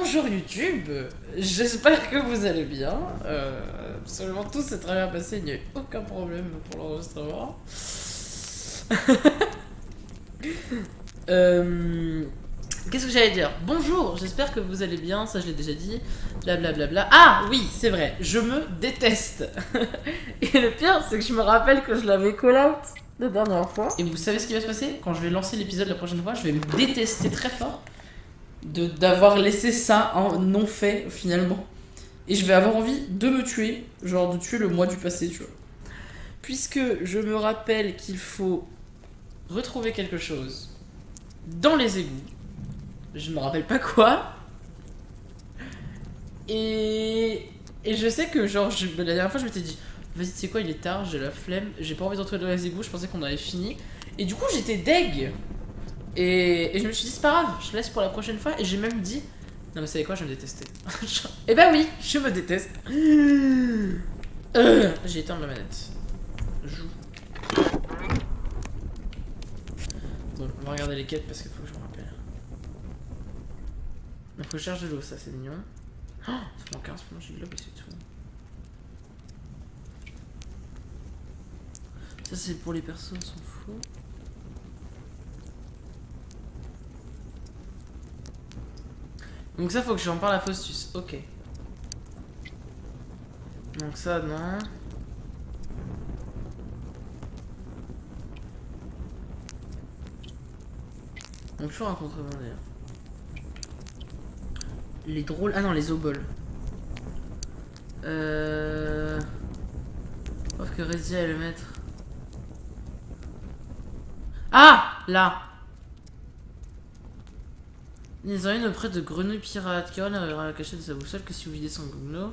Bonjour YouTube, j'espère que vous allez bien. Absolument tout s'est très bien passé, il n'y a eu aucun problème pour l'enregistrement. Qu'est-ce que j'allais dire? Bonjour, j'espère que vous allez bien, ça je l'ai déjà dit. Blablabla. Ah oui, c'est vrai, je me déteste. Et le pire, c'est que je me rappelle que je l'avais call-out la dernière fois. Et vous savez ce qui va se passer? Quand je vais lancer l'épisode la prochaine fois, je vais me détester très fort d'avoir laissé ça en non fait finalement. Et je vais avoir envie de me tuer, genre de tuer le moi du passé, tu vois. Puisque je me rappelle qu'il faut retrouver quelque chose dans les égouts. Je me rappelle pas quoi. Et je sais que genre la dernière fois je m'étais dit vas-y, tu sais quoi, il est tard, j'ai la flemme, j'ai pas envie de retrouver dans les égouts, je pensais qu'on avait fini. Et du coup j'étais deg. Et je me suis dit c'est pas grave, je laisse pour la prochaine fois. Et j'ai même dit non mais vous savez quoi, je vais me détester. Et bah oui, je me déteste. J'ai éteint ma manette. Joue. Bon, on va regarder les quêtes parce qu'il faut que je me rappelle. Il faut que je cherche de l'eau, ça c'est mignon. Oh, ça manque 15 pour manger de l'eau et c'est tout. Ça c'est pour les persos, on s'en fout. Donc ça faut que j'en parle à Faustus, ok. Donc ça non. Donc toujours un contrebandier. Les drôles... Ah non, les oboles. Je pense que Rezia est le maître. Ah là. Ils ont une auprès de grenouilles pirates. Kirol n'arrivera à la cachette de sa boussole que si vous videz son gougno.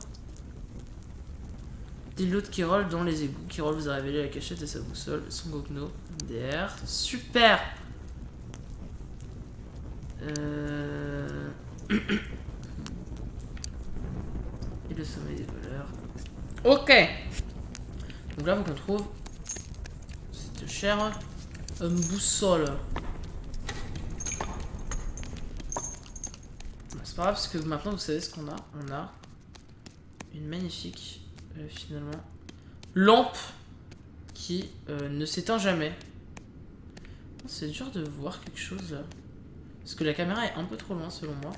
Des lots de Kirol dans les égouts. Kirol vous a révélé la cachette de sa boussole, son gougno. DR. Super. Et le sommeil des voleurs. Ok. Donc là, faut qu'on trouve cette chère boussole. C'est pas grave parce que maintenant vous savez ce qu'on a. On a une magnifique finalement lampe qui ne s'éteint jamais. C'est dur de voir quelque chose là. Parce que la caméra est un peu trop loin selon moi.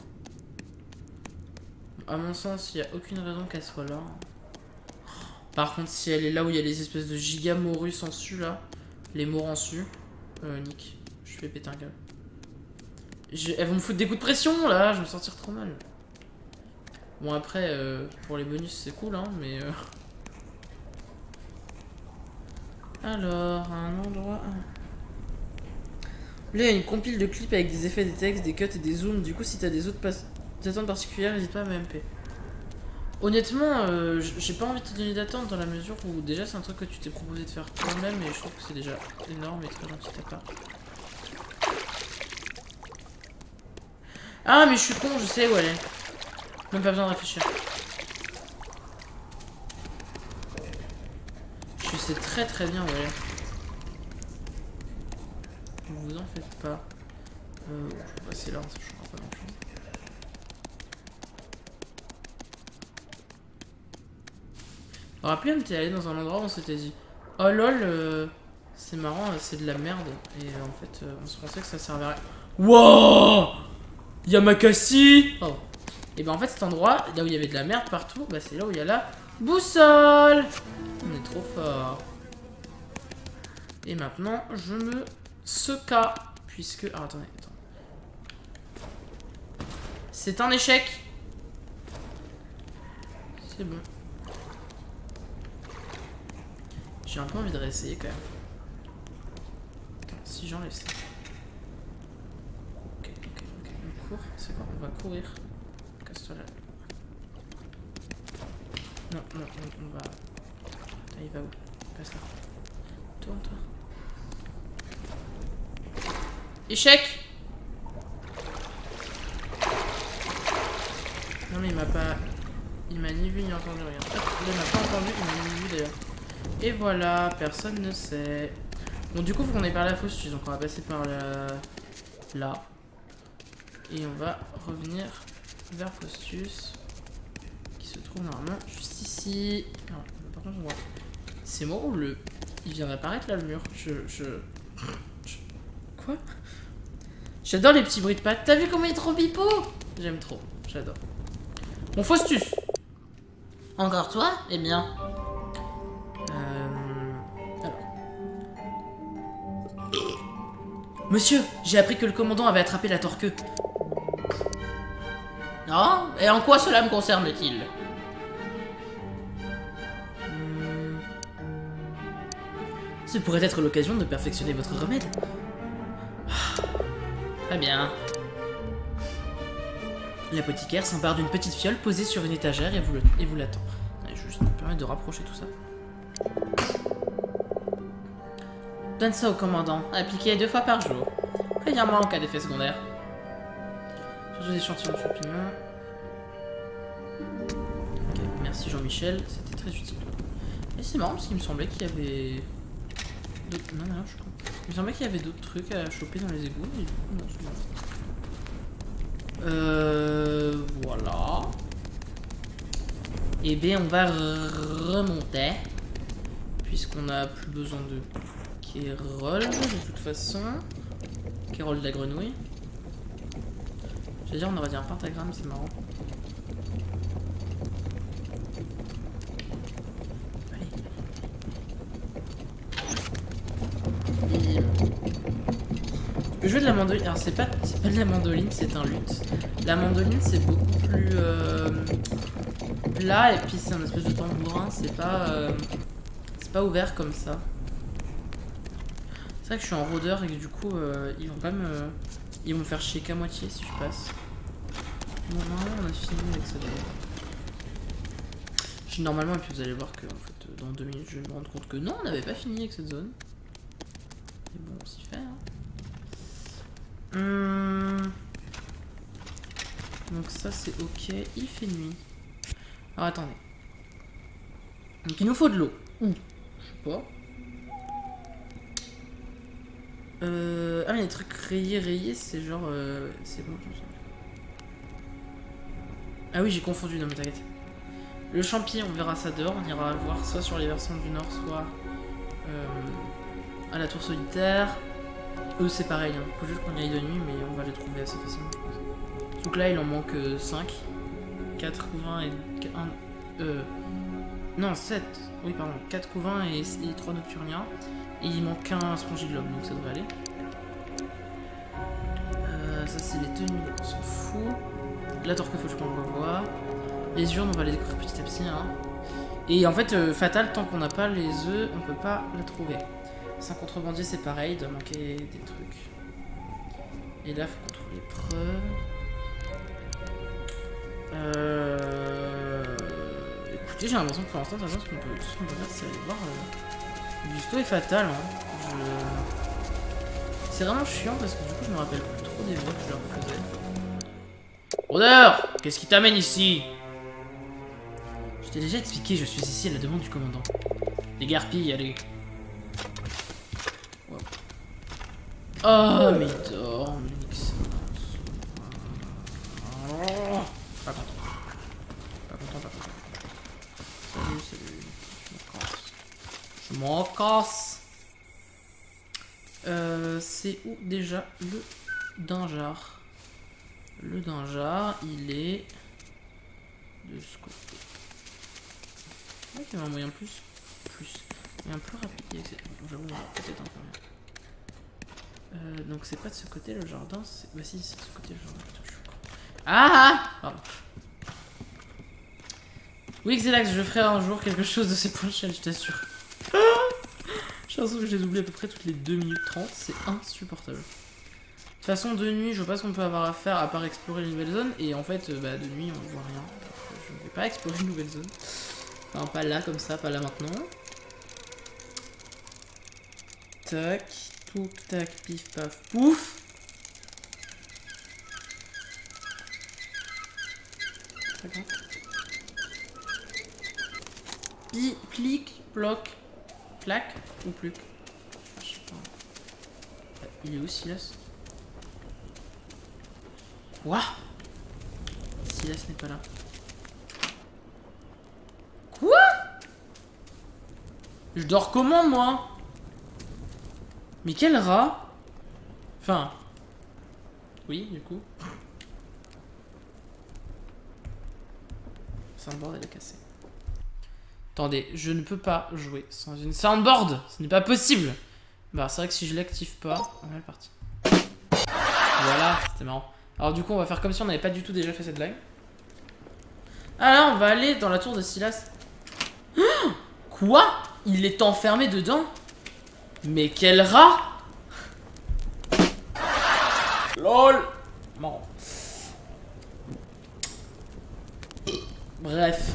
À mon sens, il n'y a aucune raison qu'elle soit là. Par contre, si elle est là où il y a les espèces de giga morus en su là, les morts en su, nick, je fais péter un câble. Elles vont me foutre des coups de pression là, je vais me sentir trop mal. Bon après, pour les bonus c'est cool hein, mais... Alors, un endroit... Là il y a une compile de clips avec des effets, des textes, des cuts et des zooms. Du coup si t'as des autres attentes particulières, n'hésite pas à m'MP. Honnêtement, j'ai pas envie de te donner d'attente dans la mesure où déjà c'est un truc que tu t'es proposé de faire toi-même et je trouve que c'est déjà énorme et très gentil de ta part. Ah mais je suis con, je sais où elle est. Même pas besoin de réfléchir. Je sais très très bien où elle est. Ne vous en faites pas. Je vais passer là, ça changera pas grand chose. Rappelez-moi, t'es allé dans un endroit où on s'était dit oh lol, c'est marrant, c'est de la merde. Et en fait, on se pensait que ça servait à rien. Wouah, Yamakasi. Oh. Et ben en fait cet endroit, là où il y avait de la merde partout, bah c'est là où il y a la boussole. On est trop fort. Et maintenant je me seca. Puisque... Ah attendez, attends. C'est un échec. C'est bon. J'ai un peu envie de réessayer quand même. Attends, si j'enlève ça. Ok. On court, c'est quoi? On va courir. Casse-toi là. Non, on va... Attends, il va où? Passe là. Tourne-toi. Échec! Non mais il m'a pas... Il m'a ni vu ni entendu rien. Il m'a pas entendu, il m'a ni vu d'ailleurs. Et voilà, personne ne sait. Bon du coup faut qu'on ait parlé à Faustus, donc on va passer par là. Et on va revenir Vers Faustus. Qui se trouve normalement juste ici. Non, par contre, je vois. C'est moi ou le. Il vient d'apparaître là le mur. Quoi? J'adore les petits bruits de pattes. T'as vu comment il est trop pipo? J'aime trop. J'adore. Mon Faustus. Encore toi? Eh bien. Alors. Monsieur, j'ai appris que le commandant avait attrapé la torque. Non? Et en quoi cela me concerne-t-il? Ce pourrait être l'occasion de perfectionner votre remède. Très bien. L'apothicaire s'empare d'une petite fiole posée sur une étagère et vous l'attend. Je vais juste me permettre de rapprocher tout ça. Donne ça au commandant. Appliqué 2 fois par jour. Préviens-moi en cas d'effet secondaire. Sur des échantillons de champignons. Ok, merci Jean-Michel, c'était très utile. Et c'est marrant parce qu'il me semblait qu'il y avait... Non, je crois. Il me semblait qu'il y avait d'autres trucs à choper dans les égouts, mais du coup, non, c'est bon. Voilà. Et bien, on va remonter. Puisqu'on a plus besoin de Kérol, de toute façon. Kérol de la grenouille. J'allais dire, on aurait dit un pentagramme, c'est marrant. Je peux jouer de la mandoline. Alors c'est pas de la mandoline, c'est un luth. La mandoline c'est beaucoup plus plat et puis c'est un espèce de tambourin. C'est pas ouvert comme ça. C'est vrai que je suis en rôdeur et que du coup ils vont pas me, ils vont me faire chier qu'à moitié si je passe. Bon, normalement on a fini avec ça. Normalement et puis vous allez voir que en fait dans 2 minutes je vais me rendre compte que non on n'avait pas fini avec cette zone. Mais bon on s'y fait hein. Donc ça c'est ok, il fait nuit. Alors attendez. Donc il nous faut de l'eau. Où? Je sais pas. Ah mais les trucs rayés c'est genre... c'est bon tout ça. Ah oui j'ai confondu, non mais t'inquiète. Le champi on verra ça dehors, on ira le voir soit sur les versants du nord, soit à la tour solitaire. Eux c'est pareil, hein. Faut juste qu'on y aille de nuit mais on va les trouver assez facilement je pense. Donc là il en manque 5. 4 couvains et 1... non 7. Oui pardon, 4 couvains et 3 nocturniens. Et il manque un spongiglobe donc ça devrait aller. Ça c'est les tenues, on s'en fout. La torque faut qu'on le revoie. Les urnes on va les découvrir petit à petit hein. Et en fait fatal tant qu'on n'a pas les œufs on peut pas la trouver. Sans contrebandier c'est pareil, il doit manquer des trucs. Et là faut qu'on trouve les preuves. Écoutez j'ai l'impression que pour l'instant ce qu'on peut faire c'est aller voir Gusto et Fatal hein. C'est vraiment chiant parce que du coup je me rappelle plus trop des voix que je leur faisais. Rôdeur, qu'est-ce qui t'amène ici? Je t'ai déjà expliqué, je suis ici à la demande du commandant. Les garpilles, allez. Wow. Oh, mais il dort, Mix. Oh, pas content. Pas content. Salut. Je m'en casse. C'est où déjà le dinjar? Le dinjar, il est de ce côté. Il y a un moyen plus. Il y a un plus rapide. J'avoue, on va peut-être un peu mieux. Donc c'est pas de ce côté le jardin. Bah si, c'est de ce côté le jardin. Ah pardon. Oui, Xelax, je ferai un jour quelque chose de ces points de chaîne, je t'assure. J'ai l'impression que je les oublie à peu près toutes les 2 minutes 30. C'est insupportable. De toute façon, de nuit, je vois pas ce qu'on peut avoir à faire à part explorer les nouvelles zones. Et en fait, bah, de nuit, on voit rien. Je ne vais pas explorer une nouvelle zone. Enfin, pas là, comme ça, pas là maintenant. Tac, touc, tac, pif, paf, pouf. Clic, bloc, clac ou plus. Je sais pas. Il est où Silas? Ouah, Silas n'est pas là. Quoi? Je dors comment, moi? Mais quel rat? Enfin... Oui, du coup. Soundboard, elle est cassée. Attendez, je ne peux pas jouer sans une soundboard. Ce n'est pas possible. Bah, c'est vrai que si je l'active pas... On est parti. Voilà, c'était marrant. Alors du coup, on va faire comme si on n'avait pas du tout déjà fait cette blague. Ah là, on va aller dans la tour de Silas. Quoi? Il est enfermé dedans? Mais quel rat! LOL! Marrant. Bref.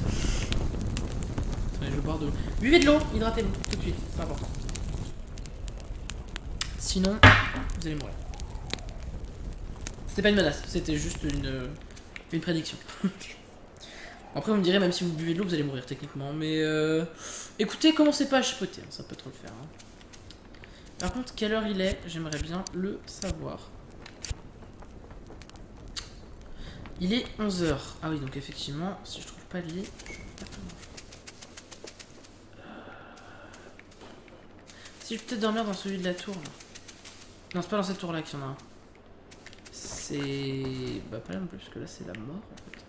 Attendez, je vais boire de l'eau. Buvez de l'eau, hydratez-vous tout de suite, c'est important. Sinon, vous allez mourir. C'était pas une menace, c'était juste une prédiction. Après, vous me direz, même si vous buvez de l'eau, vous allez mourir techniquement. Mais écoutez, commencez pas à chipoter, hein, ça peut trop le faire. Hein. Par contre, quelle heure il est? J'aimerais bien le savoir. Il est 11 h. Ah oui, donc effectivement, si je trouve pas le lit, je peux pas tout manger. Si je peux peut-être dormir dans celui de la tour, là. Non, c'est pas dans cette tour-là qu'il y en a un. C'est... Bah pas là non plus, parce que là c'est la mort, en fait.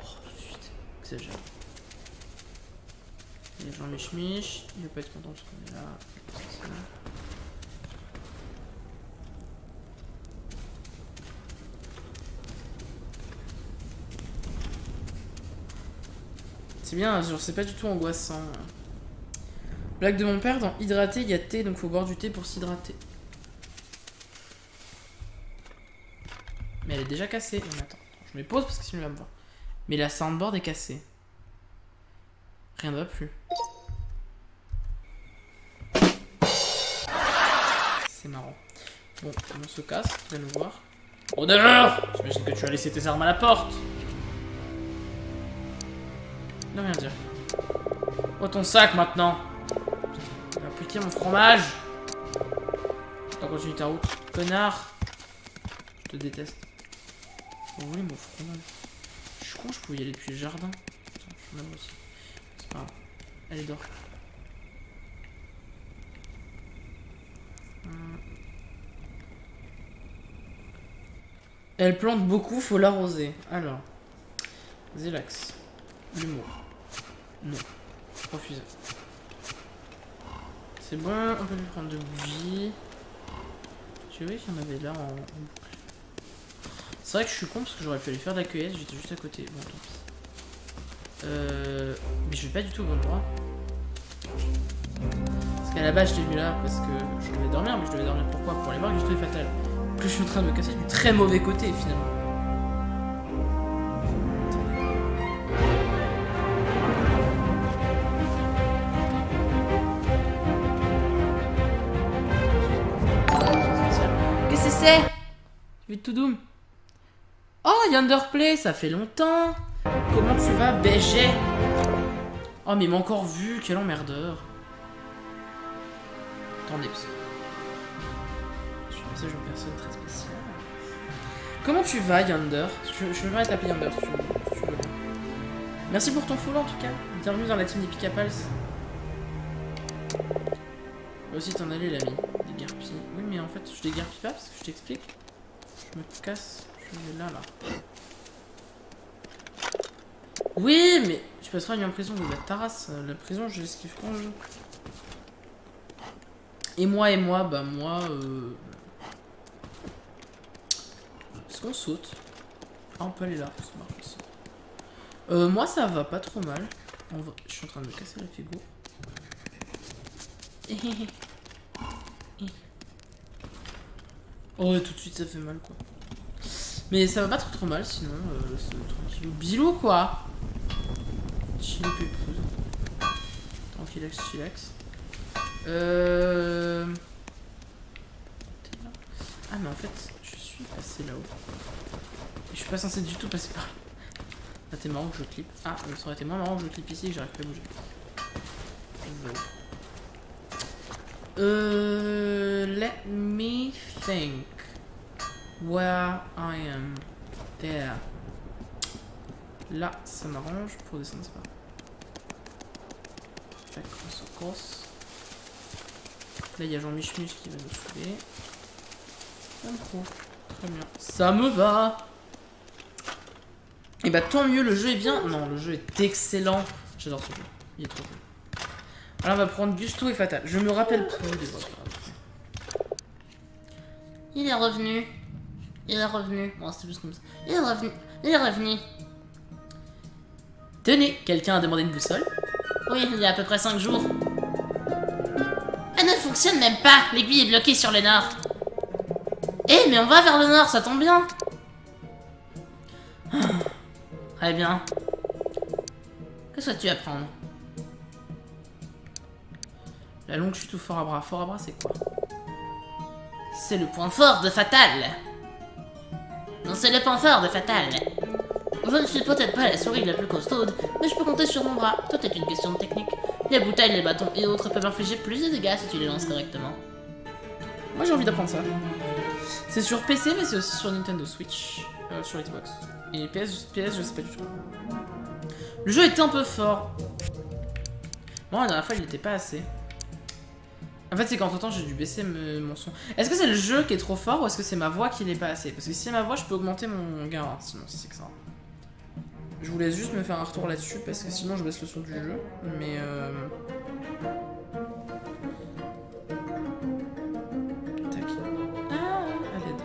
Oh, tout de suite. Exagère. Il y a Jean Mich, il va pas être content parce qu'on est là. C'est bien, genre c'est pas du tout angoissant. Blague de mon père, dans hydrater, il y a thé, donc faut boire du thé pour s'hydrater. Mais elle est déjà cassée. Non, attends, je me pose parce que sinon il va me voir. Mais la soundboard est cassée. Rien ne va plus. C'est marrant. Bon, on se casse, tu vas nous voir. Oh dehors! J'imagine que tu as laissé tes armes à la porte. Ne rien dire. Oh ton sac maintenant. Tu vas appliquer mon fromage. Attends, continue ta route. Connard. Je te déteste. Oh oui, mon fromage. Je suis con, je pouvais y aller depuis le jardin. Attends, je suis là aussi. C'est pas grave. Allez, dors. Elle plante beaucoup, faut l'arroser. Alors. Zélax. L'humour. Non. Refusé. C'est bon, on peut lui prendre de bougies. Je vois qu'il y en avait là en boucle. C'est vrai que je suis con parce que j'aurais pu aller faire de la cueillette, j'étais juste à côté. Bon, tant pis. Mais je vais pas du tout au bon endroit. Parce qu'à la base, j'étais venu là parce que je devais dormir, mais je devais dormir pourquoi? Pour aller voir juste les fatales. Plus je suis en train de me casser du très mauvais côté finalement. Qu'est-ce que c'est? Je vais tout doom. Oh, Yonderplay, ça fait longtemps. Comment tu vas, BG? Oh, mais il m'a encore vu, quel emmerdeur. Attendez, parce que... Je suis passé une personne très spéciale. Comment tu vas, Yonder? Je me permets de t'appeler Yonder si tu veux bien. Merci pour ton follow en tout cas. Bienvenue dans la team des Picapals. Moi aussi t'en allais l'ami. Déguerpis. Oui mais en fait je déguerpis pas parce que je t'explique. Je me casse. Je vais là. Oui mais tu passeras une prison de la Taras. La prison je l'esquive quand je veux. Et moi, bah moi est-ce qu'on saute? Ah on peut aller là, ça marche aussi. Moi ça va pas trop mal. Je suis en train de me casser la figure. Oh et tout de suite ça fait mal quoi. Mais ça va pas trop mal sinon c'est tranquille. Bilou quoi. Chili pépouze. Tranquillax chillax. Ah mais en fait je suis passé là-haut. Je suis pas censé du tout passer par là. Ah t'es marrant que je clip. Ah ça aurait été moins marrant que je clip ici et que j'arrive pas à bouger. Let me think. Where I am. There. Là, ça m'arrange. Pour descendre, c'est pas. Tac, on se course. Là, il y a Jean-Mich qui va nous sauver. Un pro. Très bien. Ça me va. Et bah, tant mieux, le jeu est bien. Non, le jeu est excellent. J'adore ce jeu. Il est trop cool. Alors, on va prendre Gusto et Fatal. Je me rappelle plus des autres. Il est revenu. Il est revenu. Bon, c'est plus comme ça. Il est revenu. Il est revenu. Tenez, quelqu'un a demandé une boussole? Oui, il y a à peu près 5 jours. Elle ne fonctionne même pas. L'aiguille est bloquée sur le nord. Eh, mais on va vers le nord, ça tombe bien. Très bien. Que souhaites-tu apprendre? La longue chute ou fort à bras. Fort à bras, c'est quoi? C'est le point fort de Fatal. Non, c'est le point fort de Fatal. Je ne suis peut-être pas la souris la plus costaude, mais je peux compter sur mon bras. Tout est une question de technique. Les bouteilles, les bâtons et autres peuvent infliger plus de dégâts si tu les lances correctement. Moi j'ai envie d'apprendre ça. C'est sur PC mais c'est aussi sur Nintendo Switch, sur Xbox. Et PS je sais pas du tout. Le jeu était un peu fort. Bon la dernière fois il n'était pas assez. En fait c'est qu'entre temps j'ai dû baisser mon son. Est-ce que c'est le jeu qui est trop fort ou est-ce que c'est ma voix qui n'est pas assez? Parce que si c'est ma voix je peux augmenter mon gain, hein, sinon si c'est que ça. Je vous laisse juste me faire un retour là-dessus parce que sinon je baisse le son du jeu. Mais tac. Ah, à l'aide.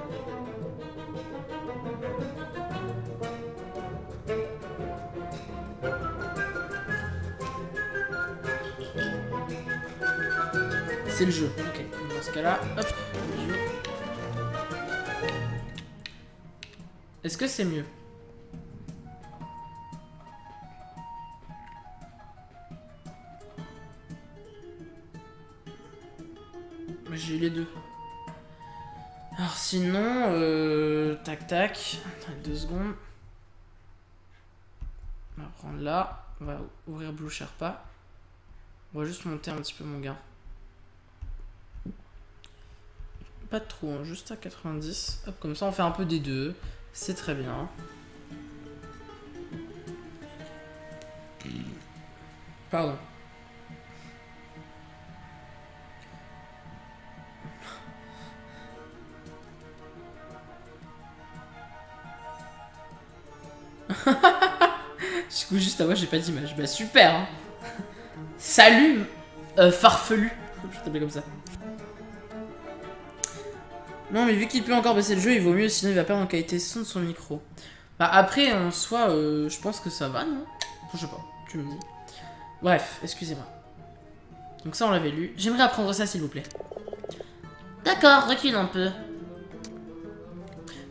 C'est le jeu. Ok. Dans ce cas-là, hop. Le jeu. Est-ce que c'est mieux? J'ai eu les deux. Alors sinon, tac tac. Attends, 2 secondes. On va prendre là. On va ouvrir Blue Sherpa. On va juste monter un petit peu mon gain. Pas trop, hein, juste à 90. Hop, comme ça on fait un peu des deux. C'est très bien. Pardon. Du coup, juste à moi, j'ai pas d'image. Bah, super, hein. Salut, farfelu. Je t'appelais comme ça. Non, mais vu qu'il peut encore baisser le jeu, il vaut mieux, sinon il va perdre en qualité son de son micro. Bah, après, en soi, je pense que ça va, non? Je sais pas, tu me dis. Bref, excusez-moi. Donc ça, on l'avait lu. J'aimerais apprendre ça, s'il vous plaît. D'accord, recule un peu.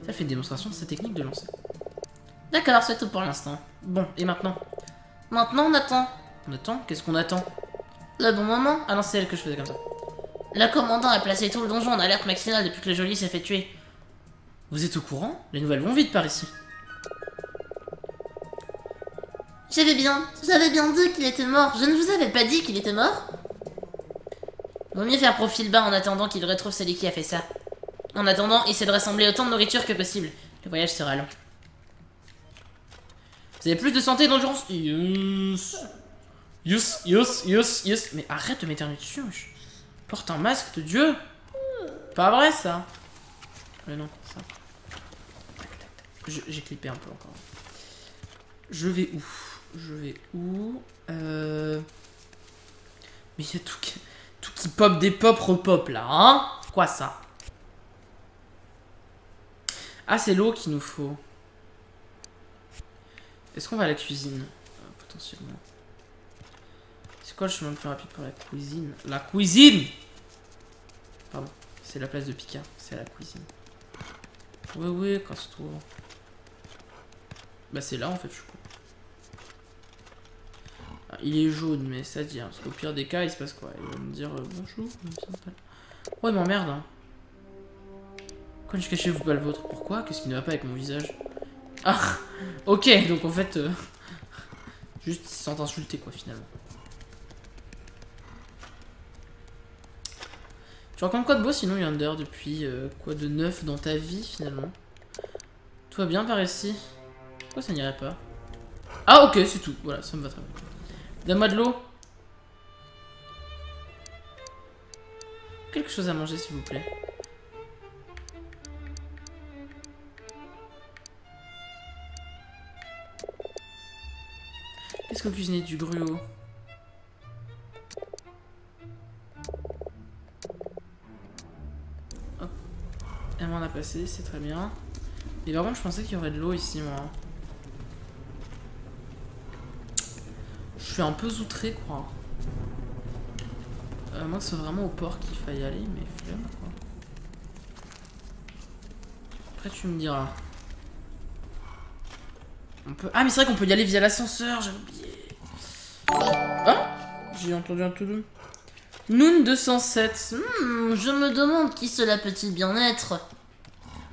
Ça fait une démonstration de sa technique de lancer. D'accord, c'est tout pour l'instant. Bon, et maintenant? Maintenant, on attend. On attend? Qu'est-ce qu'on attend? Le bon moment. Ah non, c'est elle que je faisais comme ça. Le commandant a placé tout le donjon en alerte maximale depuis que le geôlier s'est fait tuer. Vous êtes au courant? Les nouvelles vont vite par ici. J'avais bien dit qu'il était mort. Je ne vous avais pas dit qu'il était mort? Vaut mieux faire profil bas en attendant qu'il retrouve celui qui a fait ça. En attendant, essaie de rassembler autant de nourriture que possible. Le voyage sera long. Vous avez plus de santé et d'endurance? Yes. Yes, yes, yes, yes. Mais arrête de m'éternuer dessus, wesh. Porte un masque de Dieu. Pas vrai, ça. Mais non, ça. J'ai clippé un peu encore. Je vais où? Je vais où? Mais il y a tout qui pop, des pop, repop là, hein? Quoi ça? Ah, c'est l'eau qu'il nous faut. Est-ce qu'on va à la cuisine? Potentiellement. C'est quoi le chemin le plus rapide pour la cuisine? La cuisine! Pardon, c'est la place de Pika, c'est à la cuisine. Ouais, ouais, casse-toi. Bah, c'est là en fait, je suis con. Ah, il est jaune, mais ça dit, hein, parce qu'au pire des cas, il se passe quoi? Il va me dire bonjour. Ouais, il m'emmerde, hein. Quand je cachez-vous pas le vôtre? Pourquoi? Qu'est-ce qui ne va pas avec mon visage? Ah, ok, donc en fait, juste ils se sentent insultés quoi finalement. Tu racontes quoi de beau sinon, Yander, depuis quoi de neuf dans ta vie finalement? Tout va bien par ici? Pourquoi ça n'irait pas? Ah ok, c'est tout. Voilà, ça me va très bien. Donne-moi de l'eau. Quelque chose à manger s'il vous plaît. Qu'est-ce qu'on cuisine du gruau? Hop. Elle m'en a passé, c'est très bien. Et par contre, je pensais qu'il y aurait de l'eau ici, moi. Je suis un peu outré, quoi. Moi, c'est vraiment au port qu'il faille aller, mais flemme, quoi. Après, tu me diras. On peut... Ah, mais c'est vrai qu'on peut y aller via l'ascenseur, j'ai oublié. Ah, j'ai entendu un tout doux. Noon 207. Je me demande qui cela peut-il bien être.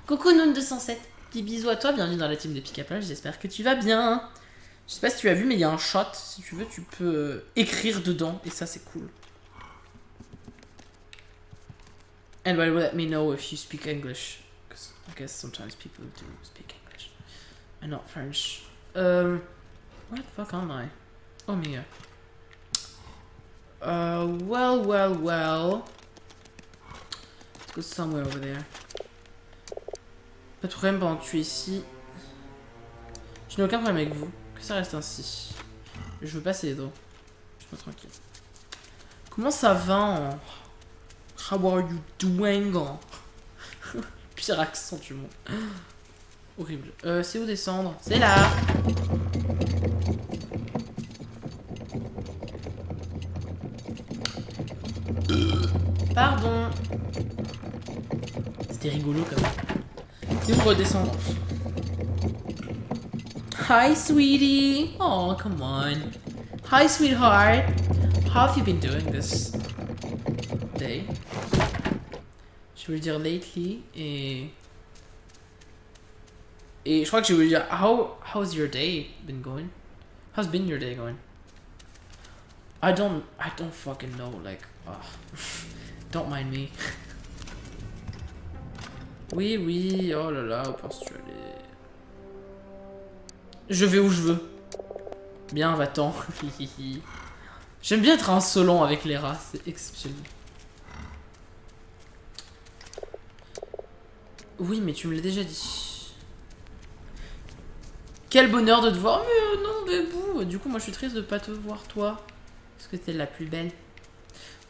Coucou Noon 207. Petit bisous à toi, bienvenue dans la team de Pick Up Live, j'espère que tu vas bien. Je sais pas si tu as vu, mais il y a un shot. Si tu veux, tu peux écrire dedans, et ça, c'est cool. And by the way, let me know if you speak English. Because I guess sometimes people do speak English. And not French. Where the fuck am I? Oh, Mia. Well. Let's go somewhere over there. Pas de problème pendant que tu es ici. Je n'ai aucun problème avec vous. Que ça reste ainsi. Je veux passer les dents. Je suis pas tranquille. Comment ça va en... How are you doing? Pire accent du monde. Horrible. C'est où descendre? C'est là. Pardon. C'était rigolo quand même. C'est où redescendre? Hi sweetie. Oh come on. Hi sweetheart. How have you been doing this day? Je voulais dire lately et je crois que je voulais dire how's your day been going? How's been your day going? I don't fucking know, like don't mind me. Oui, oh là là, où penses-tu aller? Je vais où je veux. Bien, va-t'en. J'aime bien être insolent avec les rats, c'est exceptionnel. Oui, mais tu me l'as déjà dit. Quel bonheur de te voir. Mais non, bébou. Du coup, moi, je suis triste de pas te voir, toi. Parce que t'es la plus belle.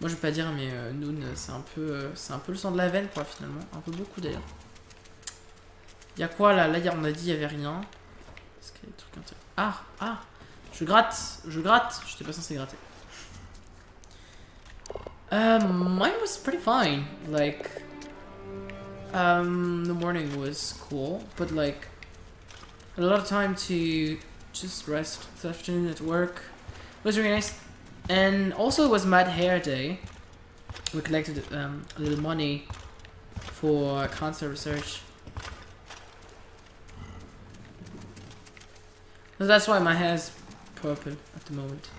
Moi, je vais pas dire, mais Noon, c'est un peu le sang de la veine, quoi, finalement. Un peu beaucoup, d'ailleurs. Y'a quoi, là? Là, on a dit, il y avait rien. Est-ce qu'il y a des trucs intéressants? Ah. Je gratte. J'étais pas censé gratter. Mine was pretty fine. Like... the morning was cool, but like a lot of time to just rest this afternoon at work. It was really nice. And also it was Mad Hair Day. We collected a little money for cancer research. So that's why my hair is purple at the moment.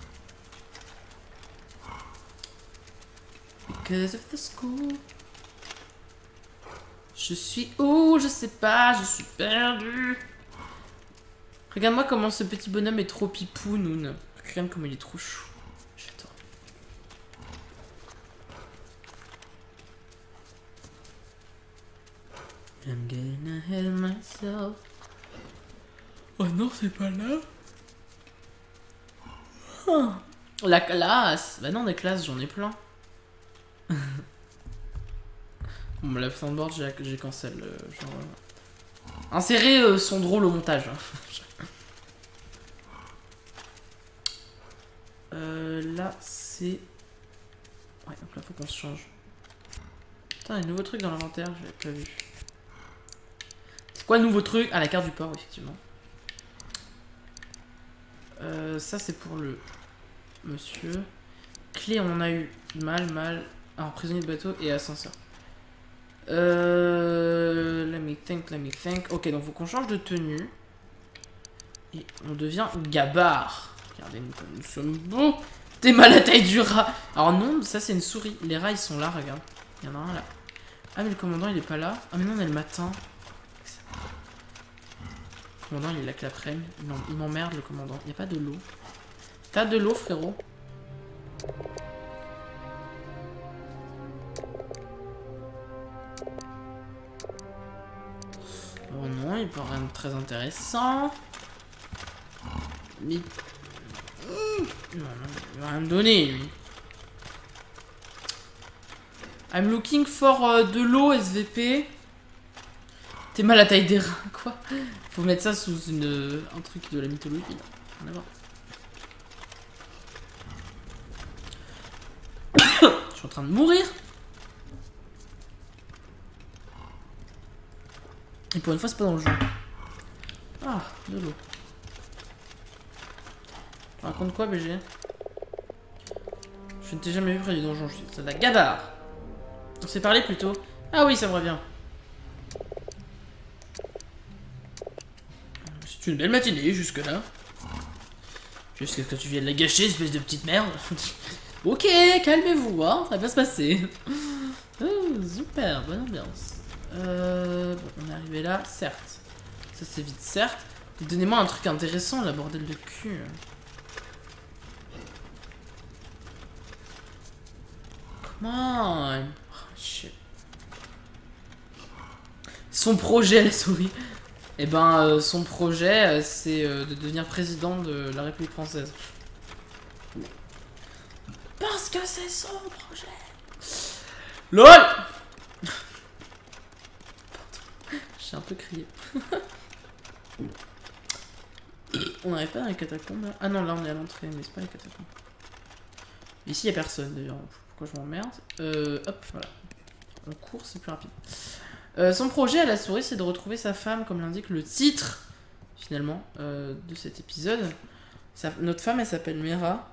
Because of the school. Je suis où? Je sais pas, je suis perdu. Regarde-moi comment ce petit bonhomme est trop pipou, Noon. Regarde comme il est trop chou. J'adore. I'm getting ahead of myself. Oh non, c'est pas là. Oh. La classe. Bah non, des classes, j'en ai plein. Bon, la soundboard, j'ai cancel. Genre, insérer son drôle au montage. Là, c'est... Ouais, donc là, faut qu'on se change. Putain, il y a un nouveau truc dans l'inventaire, j'avais pas vu. C'est quoi le nouveau truc? Ah, la carte du port, effectivement. Ça, c'est pour le monsieur. Clé, on en a eu mal. Alors, prisonnier de bateau et ascenseur. Let me think. Ok, donc faut qu'on change de tenue. Et on devient gabard. Regardez-nous comme nous sommes beaux. T'es mal à la taille du rat. Alors non, ça c'est une souris. Les rats ils sont là, regarde. Il y en a un là. Ah mais le commandant il est pas là. Ah mais non on est le matin. Le commandant il est là que l'après-midi. Il m'emmerde le commandant. Il n'y a pas de l'eau. T'as de l'eau frérot? Oh non, il peut rien de très intéressant. Mais... Non, il va rien me donner, lui. I'm looking for de l'eau, SVP. T'es mal à la taille des reins, quoi. Faut mettre ça sous un truc de la mythologie. Rien à voir. Je suis en train de mourir. Et pour une fois, c'est pas dans le jeu. Ah, de l'eau. Tu racontes quoi, BG? Je ne t'ai jamais vu près du donjon, c'est de la gabarre. On s'est parlé plus tôt. Ah oui, ça me revient. C'est une belle matinée jusque-là. Jusqu'à ce que tu viennes la gâcher, espèce de petite merde. Ok, calmez-vous, hein, ça va se passer. Oh, super, bonne ambiance. Bon, on est arrivé là, certes. Ça c'est vite, certes. Donnez-moi un truc intéressant, la bordel de cul. Come on. Oh, shit. Son projet, la souris. Eh ben, son projet, c'est de devenir président de la République française. Parce que c'est son projet. LOL. J'ai un peu crié. On n'arrive pas dans les catacombes là? Ah non, là on est à l'entrée, mais c'est pas les catacombes. Ici il n'y a personne d'ailleurs. Pourquoi je m'emmerde? Hop, voilà. On court, c'est plus rapide. Son projet à la souris, c'est de retrouver sa femme, comme l'indique le titre, finalement, de cet épisode. Notre femme, elle s'appelle Mera.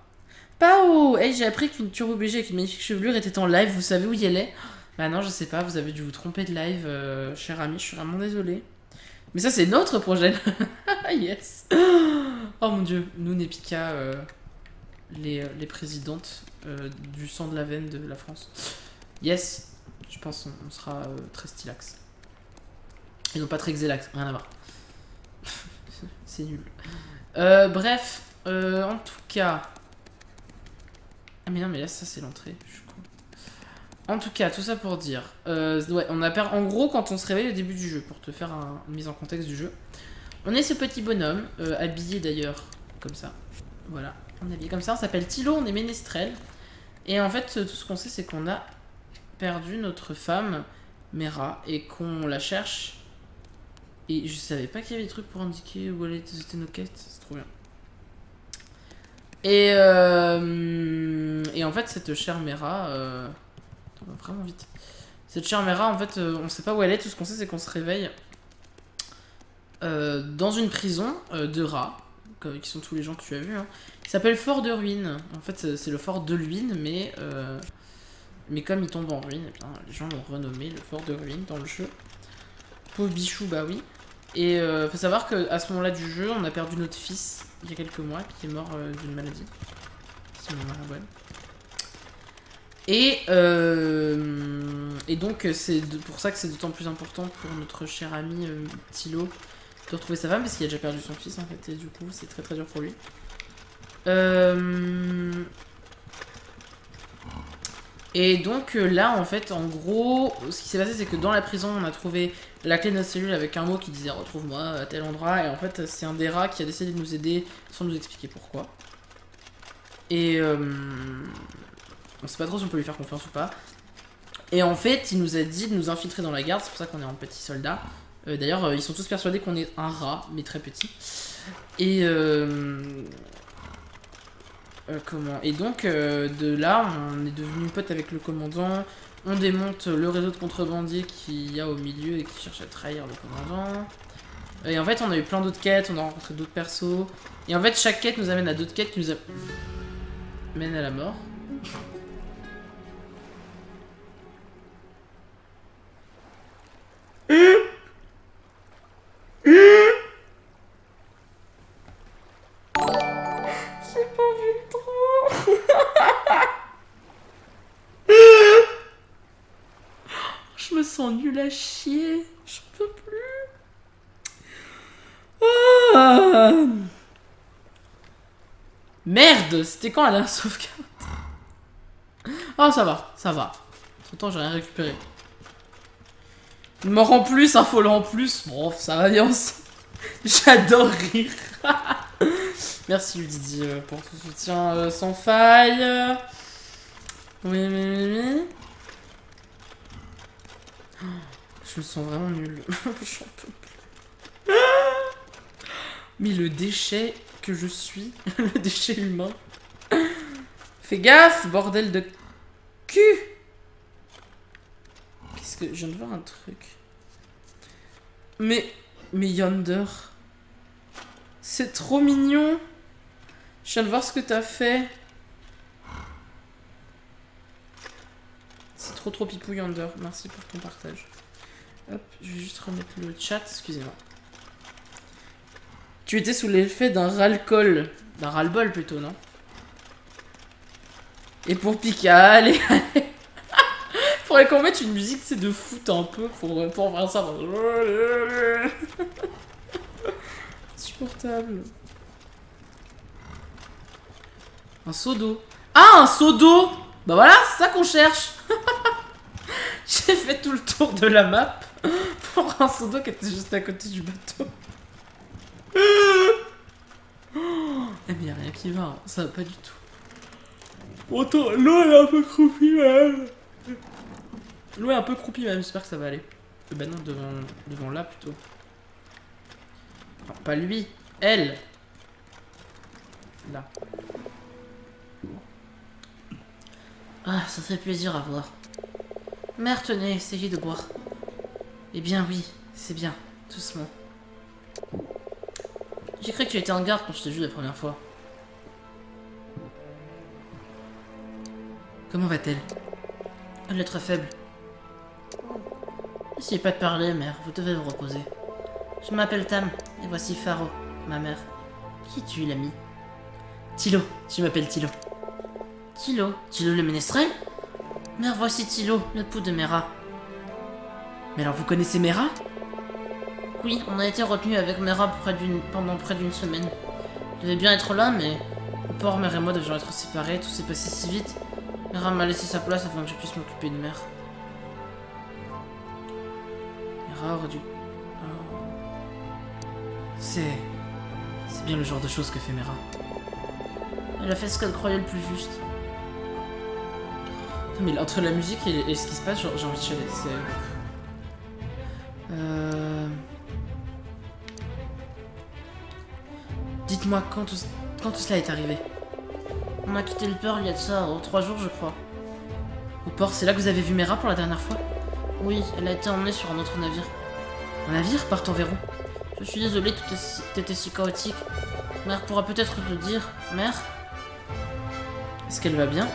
Pao! Hey, j'ai appris qu'une turbo BG avec une magnifique chevelure était en live. Vous savez où y elle est? Bah non, je sais pas. Vous avez dû vous tromper de live, cher ami. Je suis vraiment désolée. Mais ça, c'est notre projet. Yes! Oh mon dieu. Nous, Nepika, les présidentes du sang de la veine de la France. Yes! Je pense qu'on sera très stylax. Et non pas très xélax, rien à voir. C'est nul. Bref, en tout cas... Ah mais non, mais là, ça c'est l'entrée. Je suis con. En tout cas, tout ça pour dire... ouais, on a en gros, quand on se réveille au début du jeu, pour te faire une mise en contexte du jeu, on est ce petit bonhomme, habillé d'ailleurs comme ça. Voilà, on est habillé comme ça. On s'appelle Thilo, on est ménestrel. Et en fait, tout ce qu'on sait, c'est qu'on a perdu notre femme Mera et qu'on la cherche. Et je savais pas qu'il y avait des trucs pour indiquer où étaient nos quêtes. C'est trop bien. Et en fait, cette chère Mera... Attends, va vraiment vite. Cette chère Mera, en fait, on sait pas où elle est. Tout ce qu'on sait, c'est qu'on se réveille dans une prison de rats, qui sont tous les gens que tu as vus. Hein, qui s'appelle Fort de Ruine. En fait, c'est le fort de Luynes, mais comme il tombe en ruine, eh bien, les gens l'ont renommé le Fort de Ruine dans le jeu. Pauvre bichou, bah oui. Et faut savoir qu'à ce moment-là du jeu, on a perdu notre fils il y a quelques mois, qui est mort d'une maladie. Si ma mémoire est bonne. Et donc, c'est pour ça que c'est d'autant plus important pour notre cher ami Thilo de retrouver sa femme, parce qu'il a déjà perdu son fils en fait, et du coup, c'est très très dur pour lui. Et donc là, en fait, en gros, ce qui s'est passé, c'est que dans la prison, on a trouvé la clé de notre cellule avec un mot qui disait « Retrouve-moi à tel endroit ». Et en fait, c'est un des rats qui a décidé de nous aider sans nous expliquer pourquoi. Et on sait pas trop si on peut lui faire confiance ou pas. Et en fait, il nous a dit de nous infiltrer dans la garde, c'est pour ça qu'on est en petit soldat. D'ailleurs, ils sont tous persuadés qu'on est un rat, mais très petit. Et et donc, de là, on est devenu pote avec le commandant. On démonte le réseau de contrebandiers qu'il y a au milieu et qui cherche à trahir le commandant. Et en fait, on a eu plein d'autres quêtes, on a rencontré d'autres persos. Et en fait, chaque quête nous amène à d'autres quêtes qui nous amènent à la mort. J'ai pas vu le trou. sont nuls à chier. J'en peux plus. Ah. Merde, c'était quand la dernière sauvegarde? Oh, ça va, ça va. Entre-temps, j'ai rien récupéré. Une mort en plus, un follow en plus. Bon, ça va bien aussi. J'adore rire. Merci Ludidi pour ton soutien sans faille. Oui, oui, oui, oui. Oh, je me sens vraiment nulle. J'en peux plus. Mais le déchet que je suis, le déchet humain. Fais gaffe, bordel de cul. Qu'est-ce que... Je viens de voir un truc. Mais Yonder... C'est trop mignon. Je viens de voir ce que t'as fait. C'est trop pipou Yonder. Merci pour ton partage. Hop, je vais juste remettre le chat, excusez-moi. Tu étais sous l'effet d'un ras-le-col. D'un ras-le-bol plutôt, non? Et pour Pika, allez, allez. Faudrait qu'on mette une musique, c'est de foot un peu pour faire ça. Insupportable. Un seau d'eau. Ah, un seau d'eau. Bah voilà, c'est ça qu'on cherche. J'ai fait tout le tour de la map pour un seau d'eau qui était juste à côté du bateau. Eh mais y'a rien qui va, hein. Ça va pas du tout. Bon, attends, l'eau elle est un peu croupie même. L'eau est un peu croupie même, j'espère que ça va aller. Bah non, devant là plutôt. Non, pas lui, elle. Là. Ah, ça fait plaisir à voir. Mère, tenez, essayez de boire. Eh bien oui, c'est bien, doucement. J'ai cru que tu étais en garde quand je t'ai vu la première fois. Comment va-t-elle? Elle est très faible. N'essayez pas de parler, mère, vous devez vous reposer. Je m'appelle Tam, et voici Faro, ma mère. Qui es-tu, l'ami? Tilo, tu m'appelles Tilo. Tilo? Tilo le ménestrel? Mère, voici Tilo, l'époux de Mera. Mais alors vous connaissez Mera? Oui, on a été retenu avec Mera pendant près d'une semaine. Je devais bien être là, mais le port, Mère et moi devions être séparés, tout s'est passé si vite. Mera m'a laissé sa place afin que je puisse m'occuper de Mère. Mera aurait dû... Oh. C'est bien le genre de choses que fait Mera. Elle a fait ce qu'elle croyait le plus juste. Mais entre la musique et ce qui se passe, j'ai envie de chialer. C'est... Dites-moi quand tout cela est arrivé. On a quitté le port il y a de ça 3 jours, je crois. Au port, c'est là que vous avez vu Mera pour la dernière fois? Oui, elle a été emmenée sur un autre navire. Un navire partant vers où? Je suis désolée, tout était si chaotique. Mère pourra peut-être te le dire. Mère? Est-ce qu'elle va bien?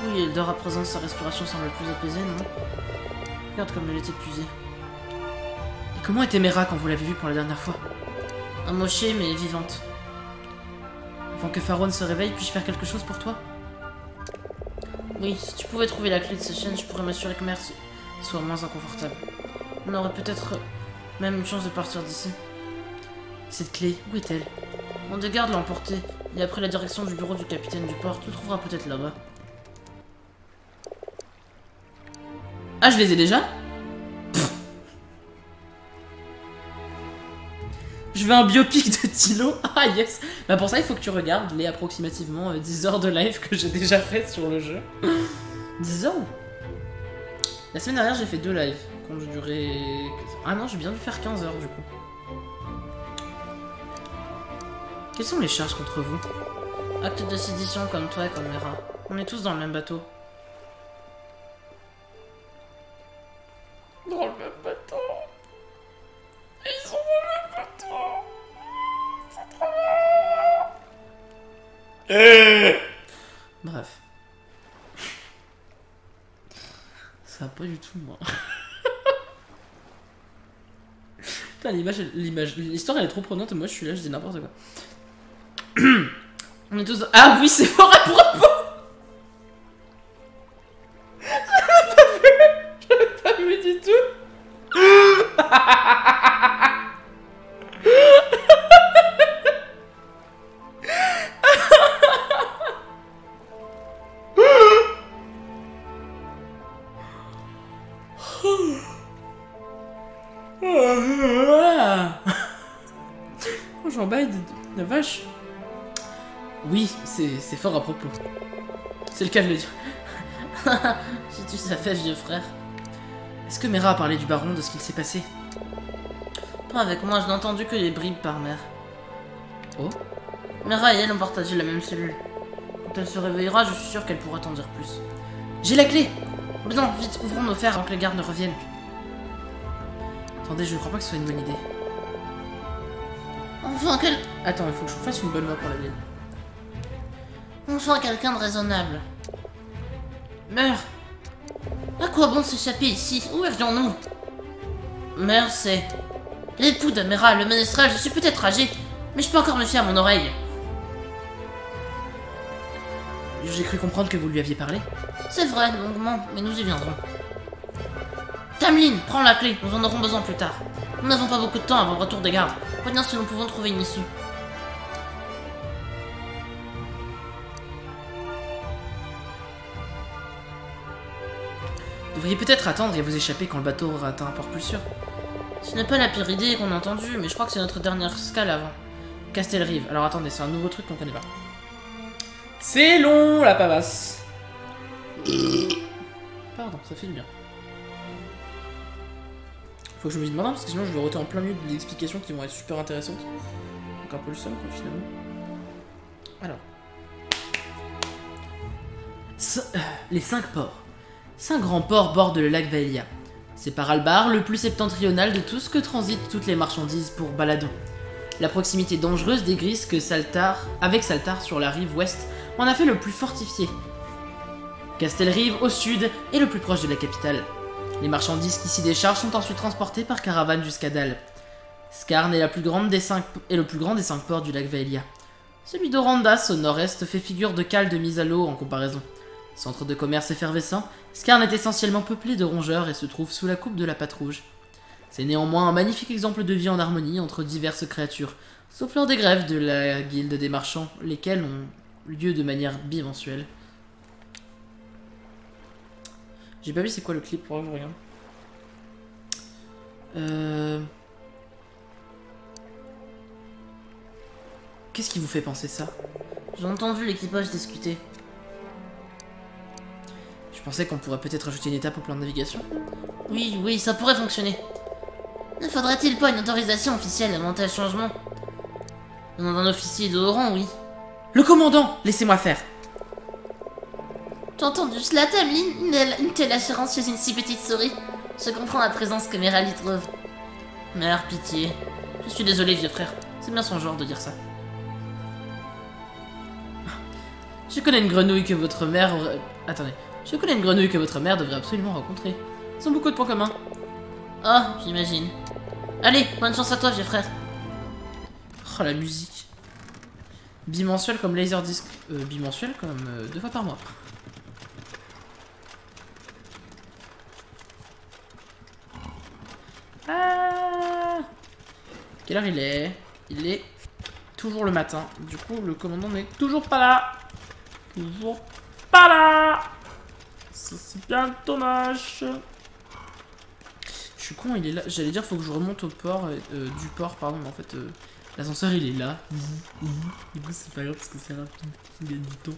Oui, elle dort à présent, sa respiration semble plus apaisée, non? Regarde comme elle est épuisée. Et comment était Mera quand vous l'avez vue pour la dernière fois? Amochée, mais vivante. Avant que Pharaon se réveille, puis-je faire quelque chose pour toi? Oui, si tu pouvais trouver la clé de ces chaînes, je pourrais m'assurer que Mère soit moins inconfortable. On aurait peut-être même une chance de partir d'ici. Cette clé, où est-elle? On de garde l'a emportée. Il a pris la direction du bureau du capitaine du port. Tu le trouveras peut-être là-bas. Ah, je les ai déjà? Pff. Je veux un biopic de Tilo. Ah yes. Bah pour ça, il faut que tu regardes les approximativement 10 heures de live que j'ai déjà fait sur le jeu. 10 heures? La semaine dernière, j'ai fait 2 lives. Qui ont duré... Ah non, j'ai bien dû faire 15 heures du coup. Quelles sont les charges contre vous? Acte de sédition comme toi et comme Mera. On est tous dans le même bateau. Dans le même bateau. Ils sont dans le même bateau. C'est trop bien. Bref. Ça va pas du tout, moi. Putain, l'histoire elle est trop prenante et moi je suis là, je dis n'importe quoi. On est tous... Ah oui, c'est fort à propos. Je l'avais pas vu. Oh, j'en baille de vache. Oui, c'est fort à propos. C'est le cas de le dire. Si tu savais, vieux frère. Est-ce que Mera a parlé du baron, de ce qu'il s'est passé? Pas avec moi, je n'ai entendu que les bribes par mère. Oh? Mera et elle ont partagé la même cellule. Quand elle se réveillera, je suis sûr qu'elle pourra t'en dire plus. J'ai la clé! Mais non, vite, ouvrons nos fers avant que les gardes ne reviennent. Attendez, je ne crois pas que ce soit une bonne idée. Enfin, Attends, il faut que je fasse une bonne voix pour la mienne. Enfin, quelqu'un de raisonnable. Meurs! À quoi bon s'échapper ici? Où irions-nous? Mère, c'est l'époux de Mera, le ménestrel. Je suis peut-être âgé, mais je peux encore me fier à mon oreille. J'ai cru comprendre que vous lui aviez parlé. C'est vrai, longuement, mais nous y viendrons. Tamlin, prends la clé, nous en aurons besoin plus tard. Nous n'avons pas beaucoup de temps avant le retour des gardes. Voyons si nous pouvons trouver une issue. Vous devriez peut-être attendre et vous échapper quand le bateau aura atteint un port plus sûr. Ce n'est pas la pire idée qu'on a entendue, mais je crois que c'est notre dernière escale avant. Castelrive. Alors attendez, c'est un nouveau truc qu'on connaît pas. C'est long, la pavasse. Pardon, ça fait du bien. Faut que je me dise maintenant, parce que sinon je vais roter en plein milieu des explications qui vont être super intéressantes. Donc un peu le seum, quoi, finalement. Alors. Les 5 ports. 5 grands ports bordent le lac Vaelia. C'est par Albar, le plus septentrional de tout ce que transitent toutes les marchandises pour Baladon. La proximité dangereuse des Grises que avec Saltar sur la rive ouest en a fait le plus fortifié. Castelrive, au sud, est le plus proche de la capitale. Les marchandises qui s'y déchargent sont ensuite transportées par caravane jusqu'à Dal. Skarn est le plus grand des 5 ports du lac Vaelia. Celui d'Orandas, au nord-est, fait figure de cale de mise à l'eau en comparaison. Centre de commerce effervescent, Skarn est essentiellement peuplé de rongeurs et se trouve sous la coupe de la Patte Rouge. C'est néanmoins un magnifique exemple de vie en harmonie entre diverses créatures, sauf lors des grèves de la guilde des marchands, lesquelles ont lieu de manière bimensuelle. J'ai pas vu c'est quoi le clip, pour que je regarde. Qu'est-ce qui vous fait penser ça? J'ai entendu l'équipage discuter. Je pensais qu'on pourrait peut-être ajouter une étape au plan de navigation. Oui, ça pourrait fonctionner. Ne faudrait-il pas une autorisation officielle à monter à changement? Venant d'un officier de haut rang, oui. Le commandant! Laissez-moi faire! Tu as entendu cela, Tamlin? Une telle assurance chez une si petite souris. Je comprends la présence que Mera y trouve. Mère, pitié. Je suis désolé, vieux frère. C'est bien son genre de dire ça. Je connais une grenouille que votre mère aurait... Attendez. Je connais une grenouille que votre mère devrait absolument rencontrer. Ils ont beaucoup de points communs. Oh, j'imagine. Allez, bonne chance à toi, vieux frère. Oh, la musique. Bimensuel comme Laserdisc. Bimensuel comme 2 fois par mois. Ah, quelle heure il est? Il est toujours le matin. Du coup, le commandant n'est toujours pas là. Toujours pas là. Ça, c'est bien dommage. Je suis con, il est là. J'allais dire, faut que je remonte au port, du port, pardon, mais en fait, l'ascenseur il est là. Du coup, c'est pas grave parce que c'est rapide. Il y a du temps.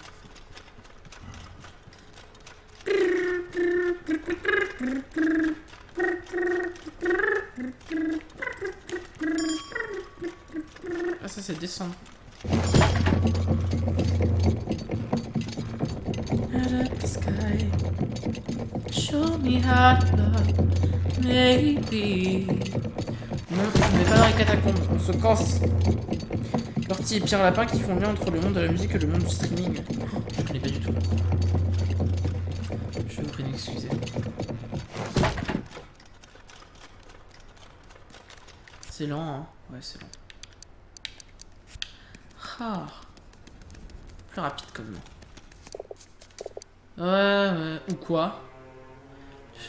Ah, ça, c'est descendre. The sky. Show me how to love, maybe. Non, on n'est pas dans les catacombes, on se casse. Lortie et Pierre Lapin qui font lien entre le monde de la musique et le monde du streaming. Je connais pas du tout. Je vous prie d'excuser. C'est lent, hein? Ouais, c'est lent. Ah. Plus rapide comme nom. Ouais. Ou quoi?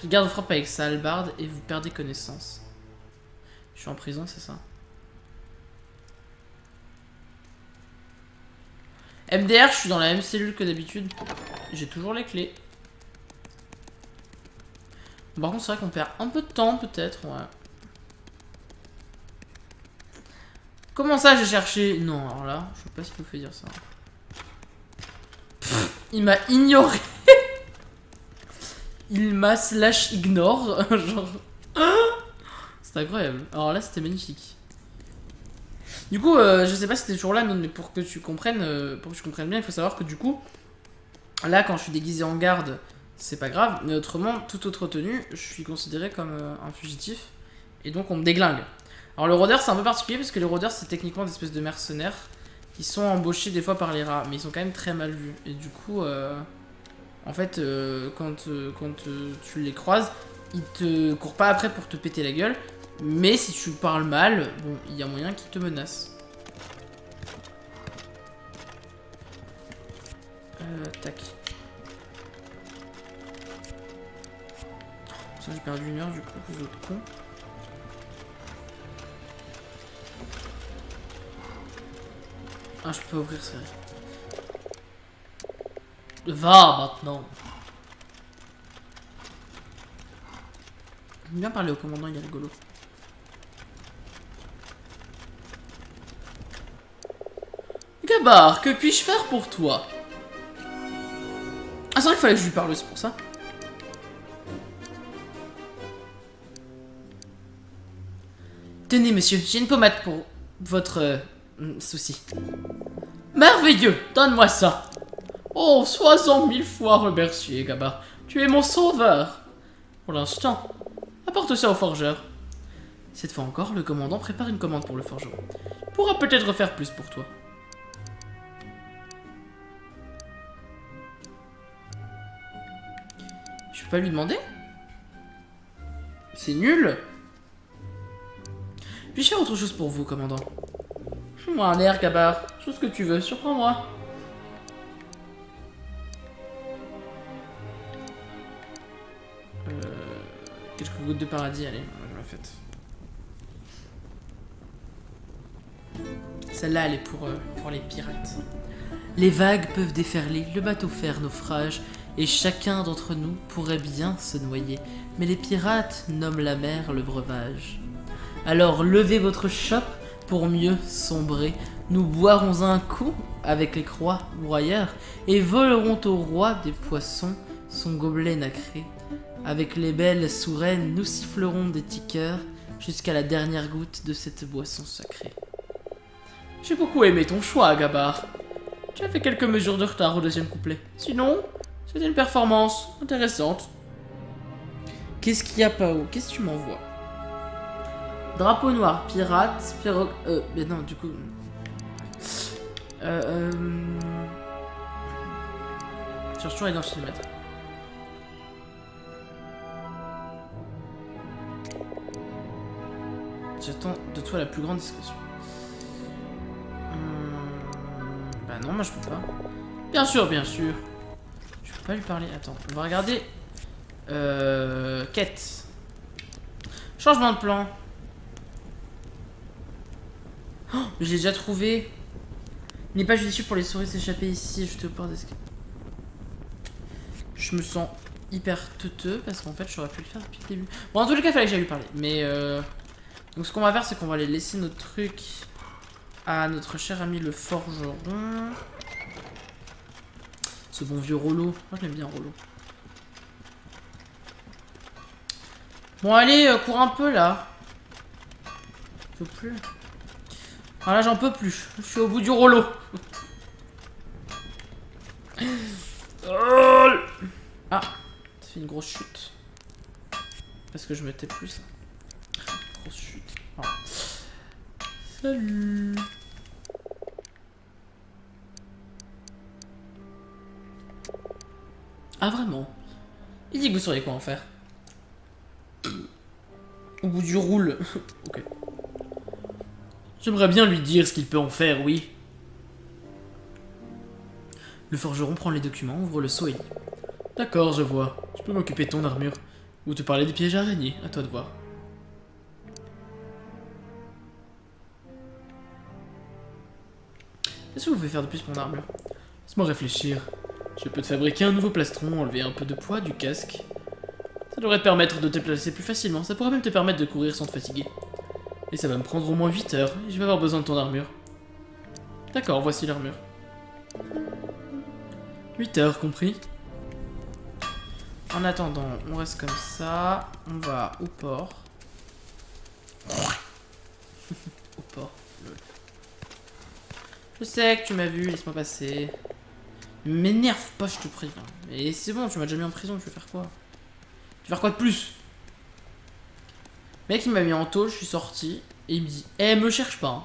Je garde frappe avec sa hallebarde et vous perdez connaissance. Je suis en prison, c'est ça? MDR, je suis dans la même cellule que d'habitude. J'ai toujours les clés. Par contre, c'est vrai qu'on perd un peu de temps, peut-être, ouais. Comment ça, j'ai cherché? Non, alors là, je sais pas ce qu'il vous fait dire ça. Pff, il m'a ignoré. Il m'a slash ignore. Genre... C'est incroyable. Alors là, c'était magnifique. Du coup, je sais pas si c'était toujours là, mais pour que tu comprennes bien, il faut savoir que du coup, là, quand je suis déguisé en garde, c'est pas grave. Mais autrement, toute autre tenue, je suis considéré comme un fugitif. Et donc, on me déglingue. Alors, le rôdeur, c'est un peu particulier parce que les rôdeurs, c'est techniquement des espèces de mercenaires qui sont embauchés des fois par les rats, mais ils sont quand même très mal vus. Et du coup, en fait, quand tu les croises, ils te courent pas après pour te péter la gueule. Mais si tu parles mal, bon, il y a moyen qu'ils te menacent. Tac. Ça, j'ai perdu une heure du coup, vous autres cons. Ah, je peux ouvrir, c'est vrai. Va maintenant. J'aime bien parler au commandant, il est rigolo. Gabar, que puis-je faire pour toi? Ah, c'est vrai qu'il fallait que je lui parle, c'est pour ça. Tenez, monsieur, j'ai une pommade pour votre souci. Merveilleux, donne-moi ça. Oh, sois-en 1000 fois remercié, Gabar. Tu es mon sauveur. Pour l'instant, apporte ça au forgeur. Cette fois encore, le commandant prépare une commande pour le forgeron. Il pourra peut-être faire plus pour toi. Je peux pas lui demander? C'est nul. Puis-je faire autre chose pour vous, commandant? Fais-moi un air, Gabar. Chose que tu veux, surprends-moi. Quelques gouttes de paradis, allez, je la fête. Celle-là, elle est pour les pirates. Les vagues peuvent déferler, le bateau faire naufrage, et chacun d'entre nous pourrait bien se noyer. Mais les pirates nomment la mer le breuvage. Alors levez votre chope pour mieux sombrer. Nous boirons un coup avec les croix broyeurs et volerons au roi des poissons son gobelet nacré. Avec les belles souraines, nous sifflerons des tiqueurs jusqu'à la dernière goutte de cette boisson sacrée. J'ai beaucoup aimé ton choix, Gabar. Tu as fait quelques mesures de retard au deuxième couplet. Sinon, c'était une performance intéressante. Qu'est-ce qu'il y a, Pao? Qu'est-ce que tu m'envoies? Drapeau noir, pirate, mais non, du coup... Cherche toujours les dans le kilomètre. J'attends de toi la plus grande discrétion. Bah non, moi je peux pas. Bien sûr, bien sûr. Je peux pas lui parler. Attends, on va regarder. Quête. Changement de plan. Oh, je l'ai déjà trouvé. Il n'est pas judicieux pour les souris s'échapper ici. Je te porte d'escalier. Je me sens hyper teuteux parce qu'en fait j'aurais pu le faire depuis le début. Bon, en tous les cas, il fallait que j'aille lui parler. Mais donc ce qu'on va faire, c'est qu'on va aller laisser notre truc à notre cher ami le forgeron. Ce bon vieux Rollo. Moi je l'aime bien, Rollo. Bon, allez, cours un peu là. Je peux plus. Ah là, j'en peux plus. Je suis au bout du Rollo. Ah, ça fait une grosse chute. Parce que je me tais plus ça. Grosse chute. Ah. Salut. Ah vraiment? Il dit que vous sauriez quoi en faire. Au bout du roule. Ok. J'aimerais bien lui dire ce qu'il peut en faire, oui. Le forgeron prend les documents, ouvre le seau et lit. D'accord, je vois. Je peux m'occuper de ton armure. Ou te parler des pièges à araignées, à toi de voir. Qu'est-ce que vous pouvez faire de plus pour mon armure? Laisse-moi réfléchir. Je peux te fabriquer un nouveau plastron, enlever un peu de poids du casque. Ça devrait te permettre de te déplacer plus facilement. Ça pourrait même te permettre de courir sans te fatiguer. Et ça va me prendre au moins 8 heures. Je vais avoir besoin de ton armure. D'accord, voici l'armure. 8 heures, compris? En attendant, on reste comme ça. On va au port. Au port. Lol. Je sais que tu m'as vu, laisse-moi passer. M'énerve pas, je te prie. Et c'est bon, tu m'as déjà mis en prison, tu veux faire quoi? Tu veux faire quoi de plus? Le mec, il m'a mis en tôle, je suis sorti. Et il me dit, eh, me cherche pas. Hein.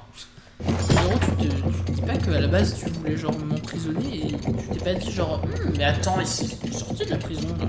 Gros, tu te dis pas qu'à la base, tu voulais genre m'emprisonner et tu t'es pas dit genre, mais attends, ici, je suis sorti de la prison. Là.